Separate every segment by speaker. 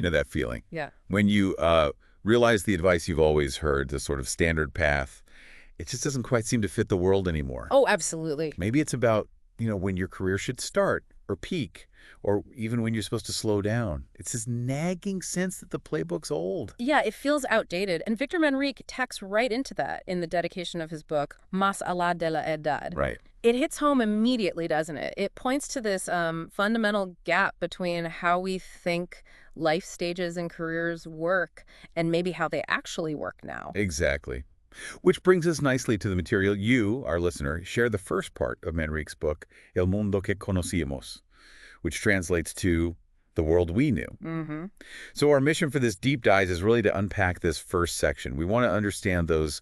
Speaker 1: You know that feeling?
Speaker 2: Yeah.
Speaker 1: When you realize the advice you've always heard, the sort of standard path, it just doesn't quite seem to fit the world anymore.
Speaker 2: Oh, absolutely.
Speaker 1: Maybe it's about, when your career should start or peak, or even when you're supposed to slow down. It's this nagging sense that the playbook's old.
Speaker 2: Yeah, it feels outdated. And Victor Manrique tacks right into that in the dedication of his book, Más allá de la edad.
Speaker 1: Right.
Speaker 2: It hits home immediately, doesn't it? It points to this fundamental gap between how we think life stages and careers work and maybe how they actually work now.
Speaker 1: Exactly. Which brings us nicely to the material you, our listener, share the first part of Manrique's book, El Mundo que Conocíamos, which translates to The World We Knew.
Speaker 2: Mm-hmm.
Speaker 1: So our mission for this deep dive is really to unpack this first section. We want to understand those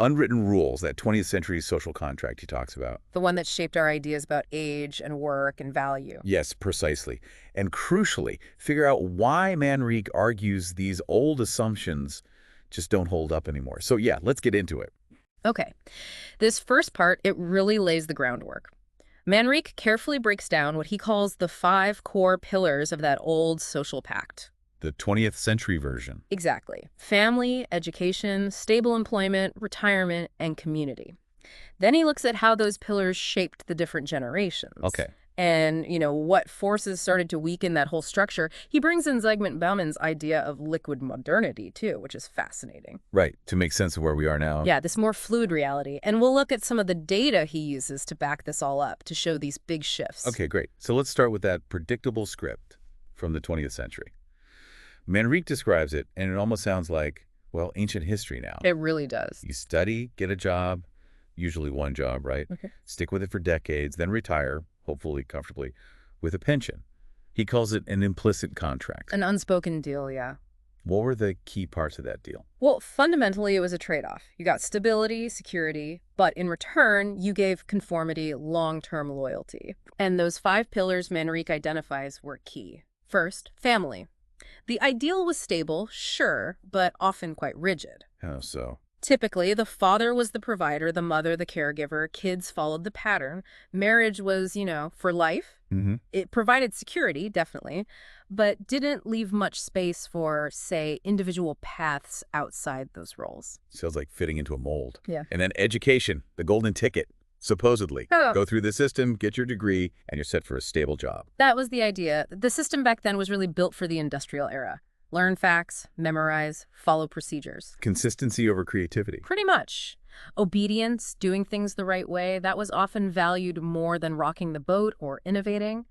Speaker 1: unwritten rules, that 20th century social contract he talks about.
Speaker 2: The one that shaped our ideas about age and work and value.
Speaker 1: Yes, precisely. And crucially, figure out why Manrique argues these old assumptions just don't hold up anymore. So yeah, let's get into it.
Speaker 2: Okay. This first part, it really lays the groundwork. Manrique carefully breaks down what he calls the 5 core pillars of that old social pact.
Speaker 1: The 20th century version.
Speaker 2: Exactly. Family, education, stable employment, retirement, and community. Then he looks at how those pillars shaped the different generations.
Speaker 1: Okay.
Speaker 2: And, what forces started to weaken that whole structure. He brings in Zygmunt Bauman's idea of liquid modernity, too, which is fascinating.
Speaker 1: Right, to make sense of where we are now.
Speaker 2: Yeah, this more fluid reality. And we'll look at some of the data he uses to back this all up, to show these big shifts.
Speaker 1: Okay, great. So let's start with that predictable script from the 20th century. Manrique describes it, and it almost sounds like, well, ancient history now.
Speaker 2: It really does.
Speaker 1: You study, get a job, usually one job, right?
Speaker 2: Okay.
Speaker 1: Stick with it for decades, then retire, hopefully comfortably, with a pension. He calls it an implicit contract.
Speaker 2: An unspoken deal, yeah.
Speaker 1: What were the key parts of that deal?
Speaker 2: Well, fundamentally, it was a trade-off. You got stability, security, but in return, you gave conformity, long-term loyalty. And those 5 pillars Manrique identifies were key. First, family. The ideal was stable, sure, but often quite rigid.
Speaker 1: How so?
Speaker 2: Typically, the father was the provider, the mother the caregiver, kids followed the pattern. Marriage was, for life.
Speaker 1: Mm-hmm.
Speaker 2: It provided security, definitely, but didn't leave much space for, say, individual paths outside those roles.
Speaker 1: Sounds like fitting into a mold.
Speaker 2: Yeah.
Speaker 1: And then education, the golden ticket, supposedly.
Speaker 2: Oh.
Speaker 1: Go through the system, get your degree, and you're set for a stable job.
Speaker 2: That was the idea. The system back then was really built for the industrial era. Learn facts, memorize, follow procedures.
Speaker 1: Consistency over creativity.
Speaker 2: Pretty much. Obedience, doing things the right way, that was often valued more than rocking the boat or innovating.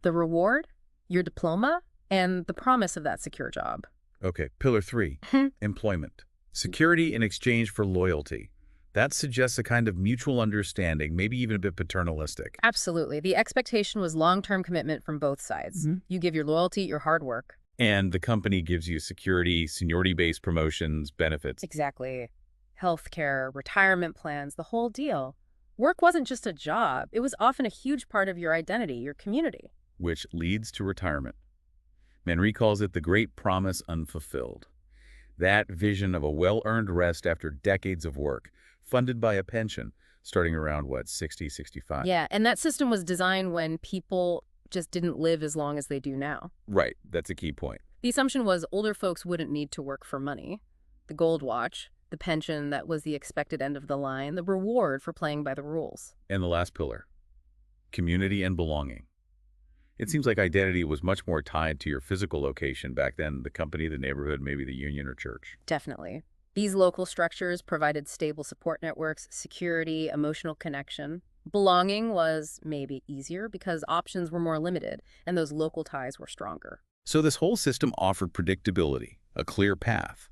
Speaker 2: The reward, your diploma, and the promise of that secure job.
Speaker 1: Okay, pillar 3, employment. Security in exchange for loyalty. That suggests a kind of mutual understanding, maybe even a bit paternalistic.
Speaker 2: Absolutely. The expectation was long-term commitment from both sides. You give your loyalty, your hard work.
Speaker 1: And the company gives you security, seniority-based promotions, benefits.
Speaker 2: Exactly. Healthcare, retirement plans, the whole deal. Work wasn't just a job. It was often a huge part of your identity, your community.
Speaker 1: Which leads to retirement. Manrique calls it the great promise unfulfilled. That vision of a well-earned rest after decades of work, funded by a pension, starting around, 60, 65?
Speaker 2: Yeah, and that system was designed when people just didn't live as long as they do now.
Speaker 1: Right, that's a key point.
Speaker 2: The assumption was older folks wouldn't need to work for money. The gold watch, the pension that was the expected end of the line, the reward for playing by the rules.
Speaker 1: And the last pillar, community and belonging. It seems like identity was much more tied to your physical location back then, the company, the neighborhood, maybe the union or church.
Speaker 2: Definitely. These local structures provided stable support networks, security, emotional connection. Belonging was maybe easier because options were more limited, and those local ties were stronger.
Speaker 1: So this whole system offered predictability, a clear path.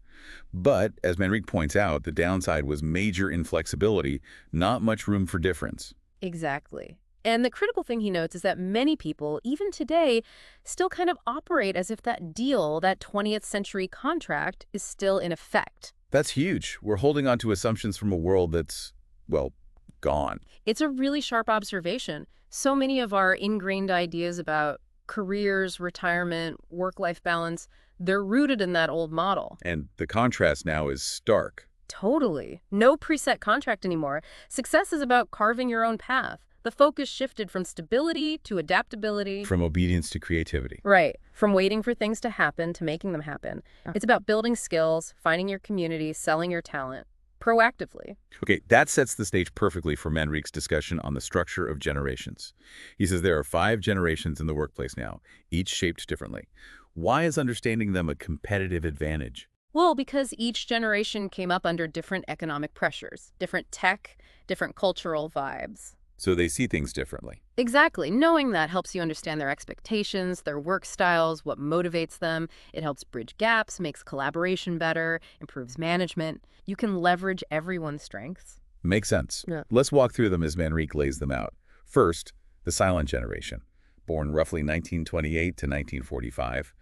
Speaker 1: But, as Manrique points out, the downside was major inflexibility, not much room for difference.
Speaker 2: Exactly. And the critical thing he notes is that many people, even today, still kind of operate as if that deal, that 20th century contract, is still in effect.
Speaker 1: That's huge. We're holding on to assumptions from a world that's, well, gone.
Speaker 2: It's a really sharp observation. So many of our ingrained ideas about careers, retirement, work-life balance, they're rooted in that old model.
Speaker 1: And the contrast now is stark.
Speaker 2: Totally. No preset contract anymore. Success is about carving your own path. The focus shifted from stability to adaptability.
Speaker 1: From obedience to creativity.
Speaker 2: Right. From waiting for things to happen to making them happen. It's about building skills, finding your community, selling your talent proactively.
Speaker 1: Okay, that sets the stage perfectly for Manrique's discussion on the structure of generations. He says there are 5 generations in the workplace now, each shaped differently. Why is understanding them a competitive advantage?
Speaker 2: Well, because each generation came up under different economic pressures, different tech, different cultural vibes.
Speaker 1: So they see things differently.
Speaker 2: Exactly. Knowing that helps you understand their expectations, their work styles, what motivates them. It helps bridge gaps, makes collaboration better, improves management. You can leverage everyone's strengths.
Speaker 1: Makes sense.
Speaker 2: Yeah.
Speaker 1: Let's walk through them as Manrique lays them out. First, the silent generation, born roughly 1928 to 1945.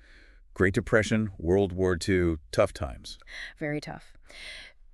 Speaker 1: Great Depression, World War II, tough times.
Speaker 2: Very tough.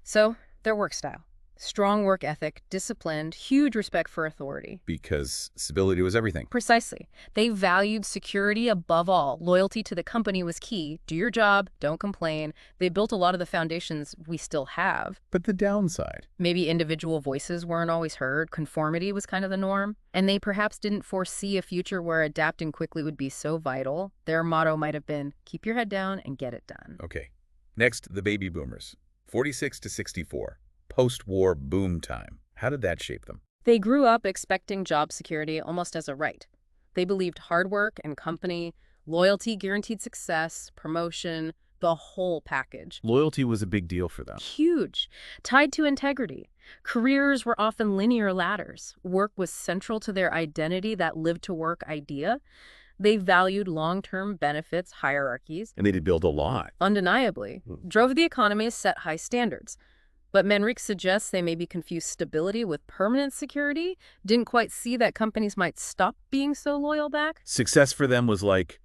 Speaker 2: So, their work style. Strong work ethic, disciplined, huge respect for authority.
Speaker 1: Because stability was everything.
Speaker 2: Precisely. They valued security above all. Loyalty to the company was key. Do your job, don't complain. They built a lot of the foundations we still have.
Speaker 1: But the downside?
Speaker 2: Maybe individual voices weren't always heard. Conformity was kind of the norm. And they perhaps didn't foresee a future where adapting quickly would be so vital. Their motto might have been, keep your head down and get it done.
Speaker 1: Okay. Next, the baby boomers, 46 to 64. Post-war boom time. How did that shape them?
Speaker 2: They grew up expecting job security almost as a right. They believed hard work and company, loyalty guaranteed success, promotion, the whole package.
Speaker 1: Loyalty was a big deal for them.
Speaker 2: Huge. Tied to integrity. Careers were often linear ladders. Work was central to their identity, that live-to-work idea. They valued long-term benefits, hierarchies.
Speaker 1: And they did build a lot.
Speaker 2: Undeniably. Drove the economy, set high standards. But Manrique suggests they maybe confuse stability with permanent security, didn't quite see that companies might stop being so loyal back.
Speaker 1: Success for them was like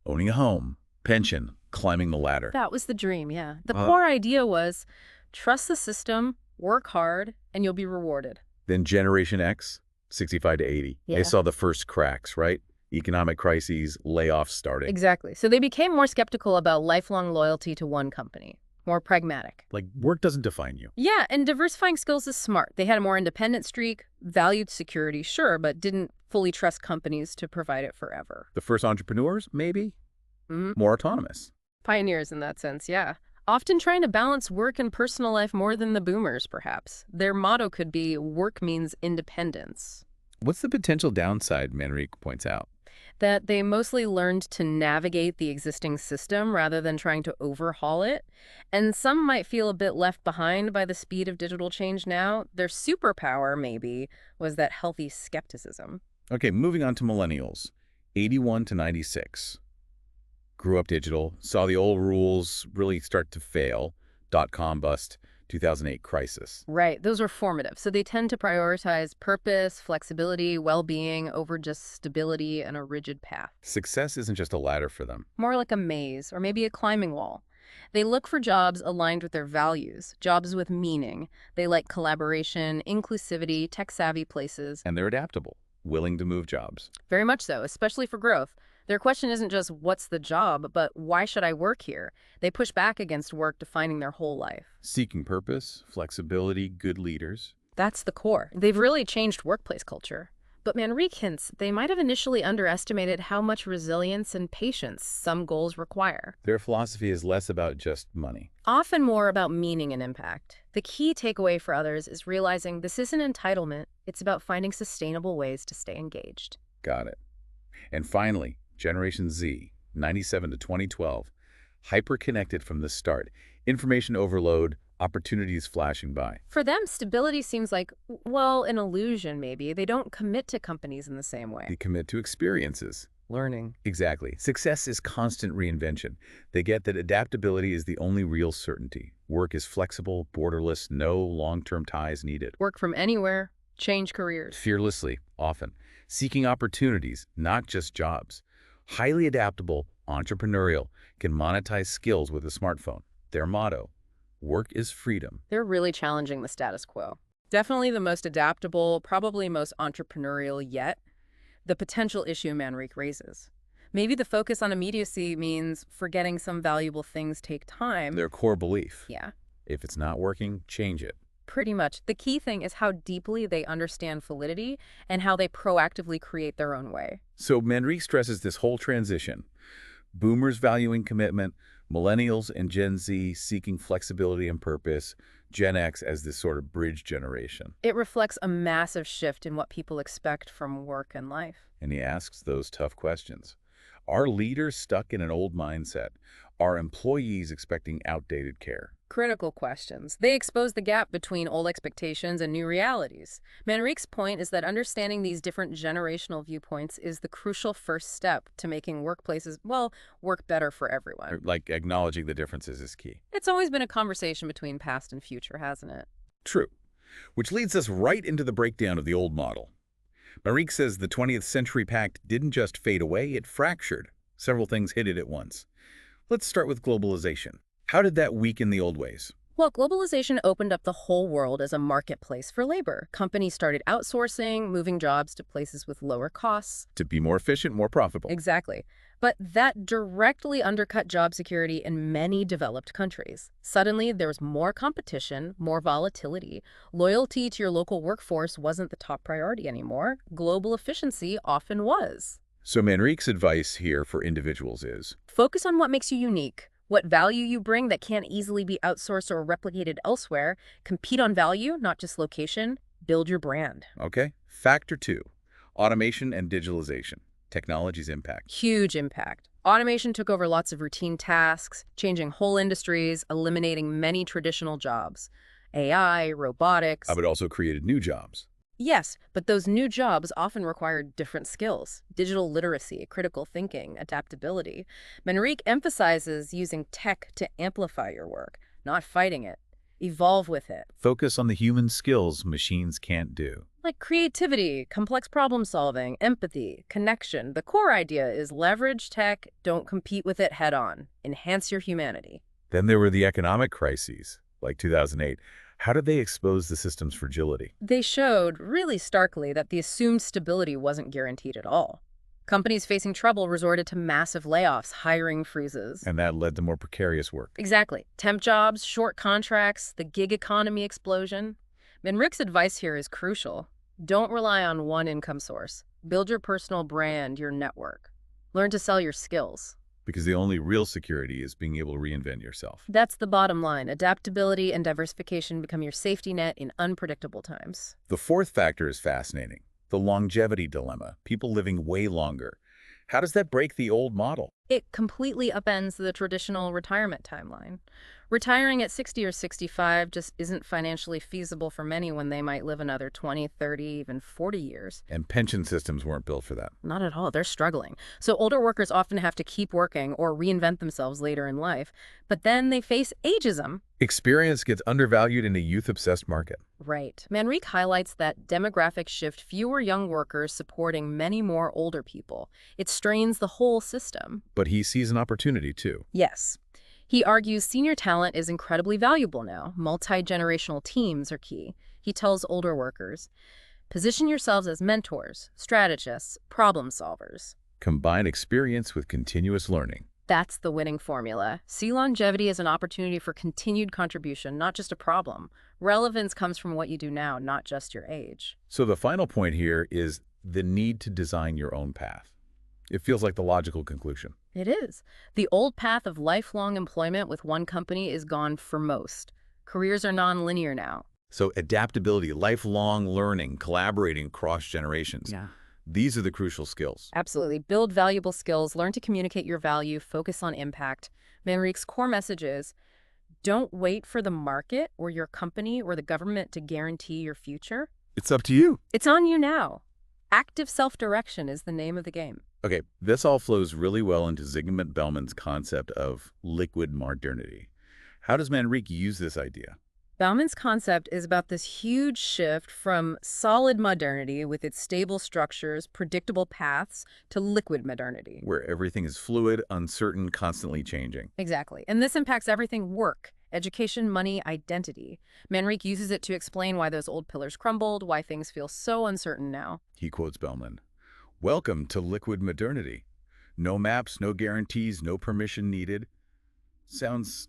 Speaker 1: owning a home, pension, climbing the ladder.
Speaker 2: That was the dream, yeah. The core idea was trust the system, work hard, and you'll be rewarded.
Speaker 1: Then Generation X, 65 to 80.
Speaker 2: Yeah.
Speaker 1: They saw the first cracks, right? Economic crises, layoffs starting.
Speaker 2: Exactly. So they became more skeptical about lifelong loyalty to one company. More pragmatic.
Speaker 1: Like, work doesn't define you.
Speaker 2: Yeah, and diversifying skills is smart. They had a more independent streak, valued security, sure, but didn't fully trust companies to provide it forever.
Speaker 1: The first entrepreneurs, maybe? More autonomous.
Speaker 2: Pioneers in that sense, yeah. Often trying to balance work and personal life more than the boomers, perhaps. Their motto could be, work means independence.
Speaker 1: What's the potential downside, Manrique points out?
Speaker 2: That they mostly learned to navigate the existing system rather than trying to overhaul it. And some might feel a bit left behind by the speed of digital change now. Their superpower, maybe, was that healthy skepticism.
Speaker 1: Okay, moving on to millennials, 81 to 96. Grew up digital, saw the old rules really start to fail, dot-com bust, 2008 crisis.
Speaker 2: Right, those are formative. So they tend to prioritize purpose, flexibility, well-being over just stability and a rigid path.
Speaker 1: Success isn't just a ladder for them.
Speaker 2: More like a maze or maybe a climbing wall. They look for jobs aligned with their values, jobs with meaning. They like collaboration, inclusivity, tech-savvy places.
Speaker 1: And they're adaptable, willing to move jobs.
Speaker 2: Very much so, especially for growth. Their question isn't just, what's the job, but why should I work here? They push back against work defining their whole life.
Speaker 1: Seeking purpose, flexibility, good leaders.
Speaker 2: That's the core. They've really changed workplace culture. But Manrique hints they might have initially underestimated how much resilience and patience some goals require.
Speaker 1: Their philosophy is less about just money.
Speaker 2: Often more about meaning and impact. The key takeaway for others is realizing this isn't entitlement, it's about finding sustainable ways to stay engaged.
Speaker 1: Got it. And finally, Generation Z, 97 to 2012, hyper-connected from the start. Information overload, opportunities flashing by.
Speaker 2: For them, stability seems like, well, an illusion maybe. They don't commit to companies in the same way.
Speaker 1: They commit to experiences.
Speaker 2: Learning.
Speaker 1: Exactly. Success is constant reinvention. They get that adaptability is the only real certainty. Work is flexible, borderless, no long-term ties needed.
Speaker 2: Work from anywhere, change careers.
Speaker 1: Fearlessly, often. Seeking opportunities, not just jobs. Highly adaptable, entrepreneurial, can monetize skills with a smartphone. Their motto, work is freedom.
Speaker 2: They're really challenging the status quo. Definitely the most adaptable, probably most entrepreneurial yet. The potential issue Manrique raises. Maybe the focus on immediacy means forgetting some valuable things take time.
Speaker 1: Their core belief.
Speaker 2: Yeah.
Speaker 1: If it's not working, change it.
Speaker 2: Pretty much. The key thing is how deeply they understand validity and how they proactively create their own way.
Speaker 1: So Manrique stresses this whole transition. Boomers valuing commitment, millennials and Gen Z seeking flexibility and purpose, Gen X as this sort of bridge generation.
Speaker 2: It reflects a massive shift in what people expect from work and life.
Speaker 1: And he asks those tough questions. Are leaders stuck in an old mindset? Are employees expecting outdated care?
Speaker 2: Critical questions. They expose the gap between old expectations and new realities. Manrique's point is that understanding these different generational viewpoints is the crucial first step to making workplaces, well, work better for everyone.
Speaker 1: Like acknowledging the differences is key.
Speaker 2: It's always been a conversation between past and future, hasn't it?
Speaker 1: True. Which leads us right into the breakdown of the old model. Manrique says the 20th Century Pact didn't just fade away, it fractured. Several things hit it at once. Let's start with globalization. How did that weaken the old ways?
Speaker 2: Well, globalization opened up the whole world as a marketplace for labor. Companies started outsourcing, moving jobs to places with lower costs.
Speaker 1: To be more efficient, more profitable.
Speaker 2: Exactly. But that directly undercut job security in many developed countries. Suddenly, there was more competition, more volatility. Loyalty to your local workforce wasn't the top priority anymore. Global efficiency often was.
Speaker 1: So Manrique's advice here for individuals is,
Speaker 2: Focus on what makes you unique, what value you bring that can't easily be outsourced or replicated elsewhere. Compete on value, not just location. Build your brand.
Speaker 1: okay, factor 2, automation and digitalization, technology's impact.
Speaker 2: Huge impact. Automation took over lots of routine tasks, changing whole industries, eliminating many traditional jobs. AI, robotics.
Speaker 1: But also created new jobs.
Speaker 2: Yes, but those new jobs often required different skills: digital literacy, critical thinking, adaptability. Manrique emphasizes using tech to amplify your work, not fighting it. Evolve with it.
Speaker 1: Focus on the human skills machines can't do.
Speaker 2: Like creativity, complex problem solving, empathy, connection. The core idea is leverage tech, don't compete with it head on. Enhance your humanity.
Speaker 1: Then there were the economic crises, like 2008. How did they expose the system's fragility?
Speaker 2: They showed, really starkly, that the assumed stability wasn't guaranteed at all. Companies facing trouble resorted to massive layoffs, hiring freezes.
Speaker 1: And that led to more precarious work.
Speaker 2: Exactly. Temp jobs, short contracts, the gig economy explosion. Manrique's advice here is crucial. Don't rely on one income source. Build your personal brand, your network. Learn to sell your skills.
Speaker 1: Because the only real security is being able to reinvent yourself.
Speaker 2: That's the bottom line. Adaptability and diversification become your safety net in unpredictable times.
Speaker 1: The fourth factor is fascinating. The longevity dilemma, people living way longer. How does that break the old model?
Speaker 2: It completely upends the traditional retirement timeline. Retiring at 60 or 65 just isn't financially feasible for many when they might live another 20, 30, even 40 years.
Speaker 1: And pension systems weren't built for that.
Speaker 2: Not at all. They're struggling. So older workers often have to keep working or reinvent themselves later in life. But then they face ageism.
Speaker 1: Experience gets undervalued in a youth-obsessed market.
Speaker 2: Right. Manrique highlights that demographic shift, fewer young workers supporting many more older people. It strains the whole system.
Speaker 1: But he sees an opportunity, too.
Speaker 2: Yes. He argues senior talent is incredibly valuable now. Multi-generational teams are key. He tells older workers, position yourselves as mentors, strategists, problem solvers.
Speaker 1: Combine experience with continuous learning.
Speaker 2: That's the winning formula. See longevity as an opportunity for continued contribution, not just a problem. Relevance comes from what you do now, not just your age.
Speaker 1: So the final point here is the need to design your own path. It feels like the logical conclusion.
Speaker 2: It is. The old path of lifelong employment with one company is gone for most. Careers are non-linear now.
Speaker 1: So adaptability, lifelong learning, collaborating across generations.
Speaker 2: Yeah.
Speaker 1: These are the crucial skills.
Speaker 2: Absolutely. Build valuable skills, learn to communicate your value, focus on impact. Manrique's core message is, don't wait for the market or your company or the government to guarantee your future.
Speaker 1: It's up to you.
Speaker 2: It's on you now. Active self-direction is the name of the game.
Speaker 1: Okay, this all flows really well into Zygmunt Bauman's concept of liquid modernity. How does Manrique use this idea?
Speaker 2: Bauman's concept is about this huge shift from solid modernity with its stable structures, predictable paths, to liquid modernity.
Speaker 1: Where everything is fluid, uncertain, constantly changing.
Speaker 2: Exactly. And this impacts everything: work, education, money, identity. Manrique uses it to explain why those old pillars crumbled, why things feel so uncertain now.
Speaker 1: He quotes Bauman, "Welcome to liquid modernity. No maps, no guarantees, no permission needed." Sounds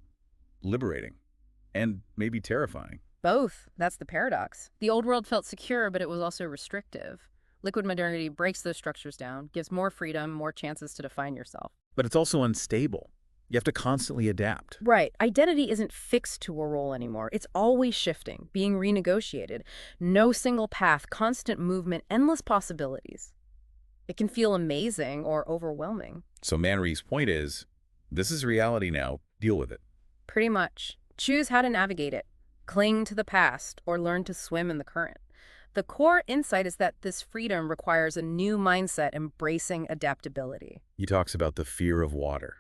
Speaker 1: liberating and maybe terrifying.
Speaker 2: Both. That's the paradox. The old world felt secure, but it was also restrictive. Liquid modernity breaks those structures down, gives more freedom, more chances to define yourself.
Speaker 1: But it's also unstable. You have to constantly adapt.
Speaker 2: Right. Identity isn't fixed to a role anymore. It's always shifting, being renegotiated. No single path, constant movement, endless possibilities. It can feel amazing or overwhelming.
Speaker 1: So Manrique's point is, this is reality now. Deal with it.
Speaker 2: Pretty much. Choose how to navigate it. Cling to the past or learn to swim in the current. The core insight is that this freedom requires a new mindset embracing adaptability.
Speaker 1: He talks about the fear of water,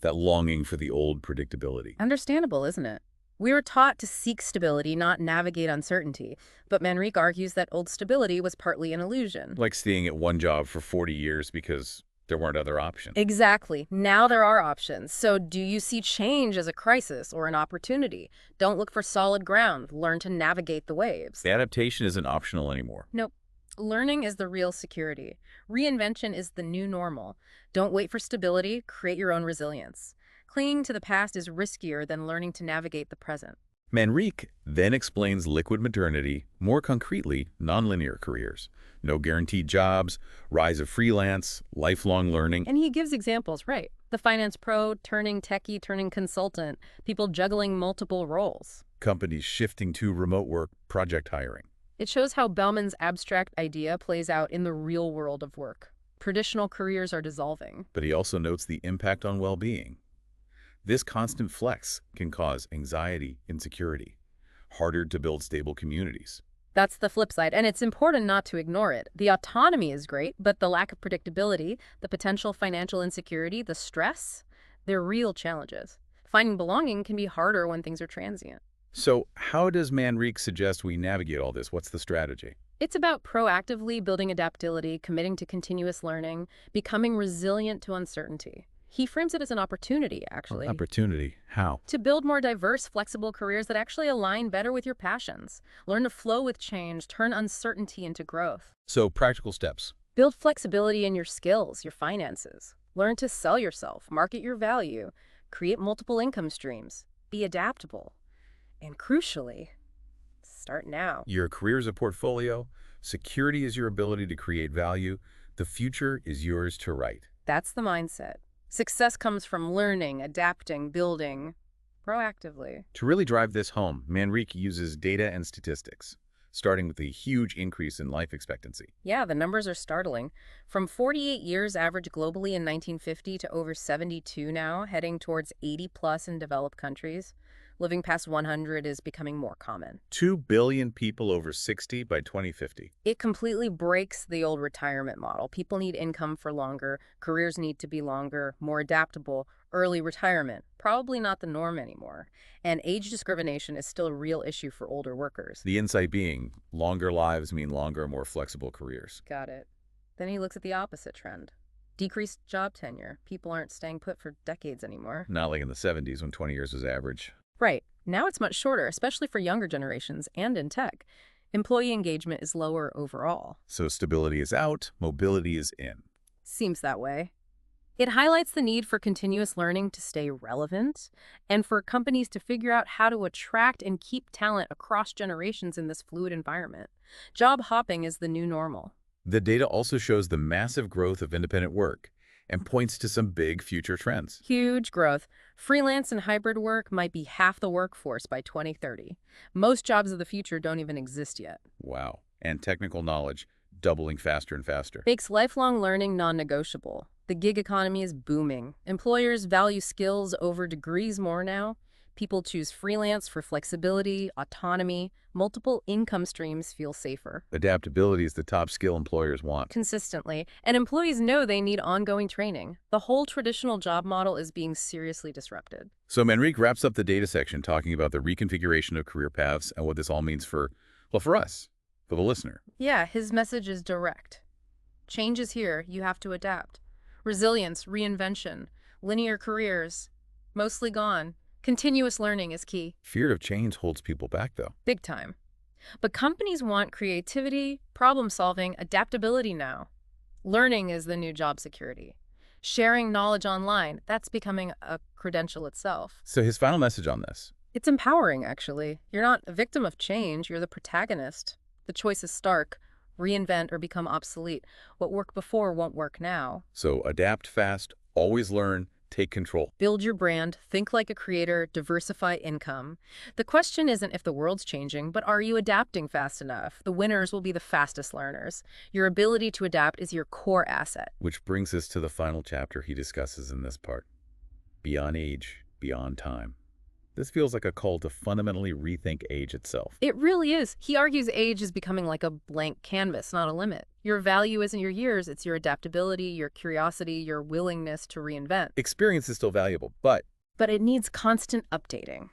Speaker 1: that longing for the old predictability.
Speaker 2: Understandable, isn't it? We were taught to seek stability, not navigate uncertainty. But Manrique argues that old stability was partly an illusion.
Speaker 1: Like staying at one job for 40 years because there weren't other options.
Speaker 2: Exactly. Now there are options. So do you see change as a crisis or an opportunity? Don't look for solid ground. Learn to navigate the waves.
Speaker 1: The adaptation isn't optional anymore.
Speaker 2: Nope. Learning is the real security. Reinvention is the new normal. Don't wait for stability. Create your own resilience. Clinging to the past is riskier than learning to navigate the present.
Speaker 1: Manrique then explains liquid modernity, more concretely, nonlinear careers. No guaranteed jobs, rise of freelance, lifelong learning.
Speaker 2: And he gives examples, right? The finance pro turning techie, turning consultant, people juggling multiple roles.
Speaker 1: Companies shifting to remote work, project hiring.
Speaker 2: It shows how Bellman's abstract idea plays out in the real world of work. Traditional careers are dissolving.
Speaker 1: But he also notes the impact on well-being. This constant flex can cause anxiety, insecurity, harder to build stable communities.
Speaker 2: That's the flip side, and it's important not to ignore it. The autonomy is great, but the lack of predictability, the potential financial insecurity, the stress, they're real challenges. Finding belonging can be harder when things are transient.
Speaker 1: So how does Manrique suggest we navigate all this? What's the strategy?
Speaker 2: It's about proactively building adaptability, committing to continuous learning, becoming resilient to uncertainty. He frames it as an opportunity, actually.
Speaker 1: Opportunity. How?
Speaker 2: To build more diverse, flexible careers that actually align better with your passions. Learn to flow with change, turn uncertainty into growth.
Speaker 1: So practical steps.
Speaker 2: Build flexibility in your skills, your finances. Learn to sell yourself, market your value, create multiple income streams, be adaptable. And crucially, start now.
Speaker 1: Your career is a portfolio. Security is your ability to create value. The future is yours to write.
Speaker 2: That's the mindset. Success comes from learning, adapting, building proactively.
Speaker 1: To really drive this home, Manrique uses data and statistics, starting with the huge increase in life expectancy.
Speaker 2: Yeah, the numbers are startling. From 48 years average globally in 1950 to over 72 now, heading towards 80 plus in developed countries. Living past 100 is becoming more common.
Speaker 1: 2 billion people over 60 by 2050.
Speaker 2: It completely breaks the old retirement model. People need income for longer, careers need to be longer, more adaptable, early retirement. Probably not the norm anymore. And age discrimination is still a real issue for older workers.
Speaker 1: The insight being, longer lives mean longer, more flexible careers.
Speaker 2: Got it. Then he looks at the opposite trend. Decreased job tenure. People aren't staying put for decades anymore.
Speaker 1: Not like in the 70s when 20 years was average.
Speaker 2: Right. Now it's much shorter, especially for younger generations and in tech. Employee engagement is lower overall.
Speaker 1: So stability is out, mobility is in.
Speaker 2: Seems that way. It highlights the need for continuous learning to stay relevant and for companies to figure out how to attract and keep talent across generations in this fluid environment. Job hopping is the new normal.
Speaker 1: The data also shows the massive growth of independent work and points to some big future trends.
Speaker 2: Huge growth. Freelance and hybrid work might be half the workforce by 2030. Most jobs of the future don't even exist yet.
Speaker 1: Wow. And technical knowledge doubling faster and faster.
Speaker 2: Makes lifelong learning non-negotiable. The gig economy is booming. Employers value skills over degrees more now. People choose freelance for flexibility, autonomy. Multiple income streams feel safer.
Speaker 1: Adaptability is the top skill employers want.
Speaker 2: Consistently. And employees know they need ongoing training. The whole traditional job model is being seriously disrupted.
Speaker 1: So Manrique wraps up the data section talking about the reconfiguration of career paths and what this all means for, well, for us, for the listener.
Speaker 2: Yeah, his message is direct. Change is here. You have to adapt. Resilience, reinvention, linear careers, mostly gone. Continuous learning is key.
Speaker 1: Fear of change holds people back, though.
Speaker 2: Big time. But companies want creativity, problem-solving, adaptability now. Learning is the new job security. Sharing knowledge online, that's becoming a credential itself.
Speaker 1: So his final message on this,
Speaker 2: It's empowering, actually. You're not a victim of change, you're the protagonist. The choice is stark: reinvent or become obsolete. What worked before won't work now.
Speaker 1: So adapt fast, always learn, take control.
Speaker 2: Build your brand, think like a creator, diversify income. The question isn't if the world's changing, but are you adapting fast enough? The winners will be the fastest learners. Your ability to adapt is your core asset.
Speaker 1: Which brings us to the final chapter he discusses in this part. Beyond age, beyond time. This feels like a call to fundamentally rethink age itself.
Speaker 2: It really is. He argues age is becoming like a blank canvas, not a limit. Your value isn't your years, it's your adaptability, your curiosity, your willingness to reinvent.
Speaker 1: Experience is still valuable, but
Speaker 2: But it needs constant updating.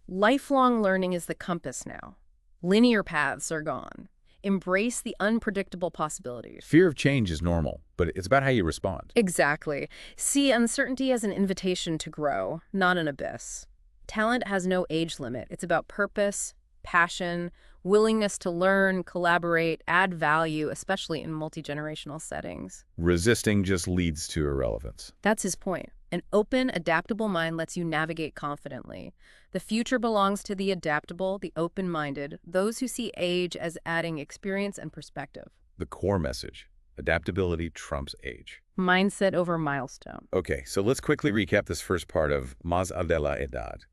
Speaker 2: Lifelong learning is the compass now. Linear paths are gone. Embrace the unpredictable possibilities.
Speaker 1: fear of change is normal, but it's about how you respond.
Speaker 2: Exactly. See uncertainty as an invitation to grow, not an abyss. Talent has no age limit. It's about purpose, passion, willingness to learn, collaborate, add value, especially in multi-generational settings.
Speaker 1: Resisting just leads to irrelevance.
Speaker 2: That's his point. An open, adaptable mind lets you navigate confidently. The future belongs to the adaptable, the open-minded, those who see age as adding experience and perspective.
Speaker 1: The core message, adaptability trumps age.
Speaker 2: Mindset over milestone.
Speaker 1: Okay, so let's quickly recap this first part of Más allá de la edad.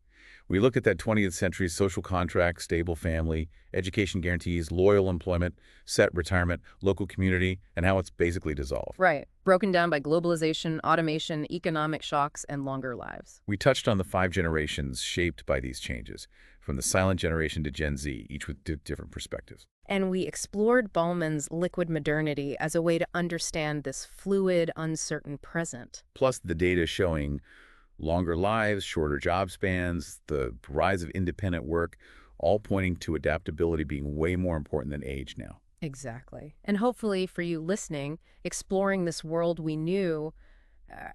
Speaker 1: We looked at that 20th century social contract, stable family, education guarantees, loyal employment, set retirement, local community, and how it's basically dissolved.
Speaker 2: Right. Broken down by globalization, automation, economic shocks, and longer lives.
Speaker 1: We touched on the 5 generations shaped by these changes, from the silent generation to Gen Z, each with different perspectives.
Speaker 2: And we explored Bauman's liquid modernity as a way to understand this fluid, uncertain present.
Speaker 1: Plus the data showing longer lives, shorter job spans, the rise of independent work, all pointing to adaptability being way more important than age now.
Speaker 2: Exactly. And hopefully for you listening, exploring this world we knew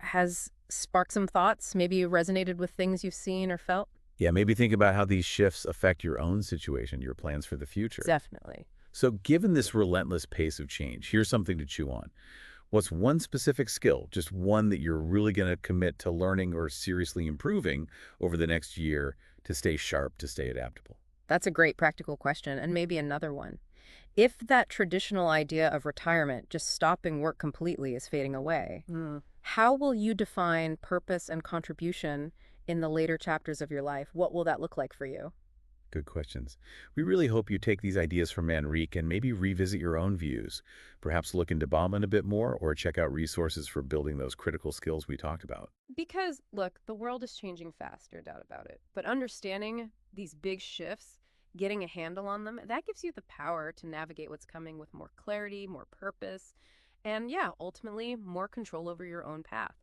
Speaker 2: has sparked some thoughts, maybe you resonated with things you've seen or felt.
Speaker 1: Yeah, maybe think about how these shifts affect your own situation, your plans for the future.
Speaker 2: Definitely.
Speaker 1: So given this relentless pace of change, here's something to chew on. What's one specific skill, just one that you're really going to commit to learning or seriously improving over the next year to stay sharp, to stay adaptable?
Speaker 2: That's a great practical question, and maybe another one. If that traditional idea of retirement, just stopping work completely, is fading away, how will you define purpose and contribution in the later chapters of your life? What will that look like for you?
Speaker 1: Good questions. We really hope you take these ideas from Manrique and maybe revisit your own views. Perhaps look into Bauman a bit more or check out resources for building those critical skills we talked about.
Speaker 2: Because, look, the world is changing fast, no doubt about it. But understanding these big shifts, getting a handle on them, that gives you the power to navigate what's coming with more clarity, more purpose, and yeah, ultimately more control over your own path.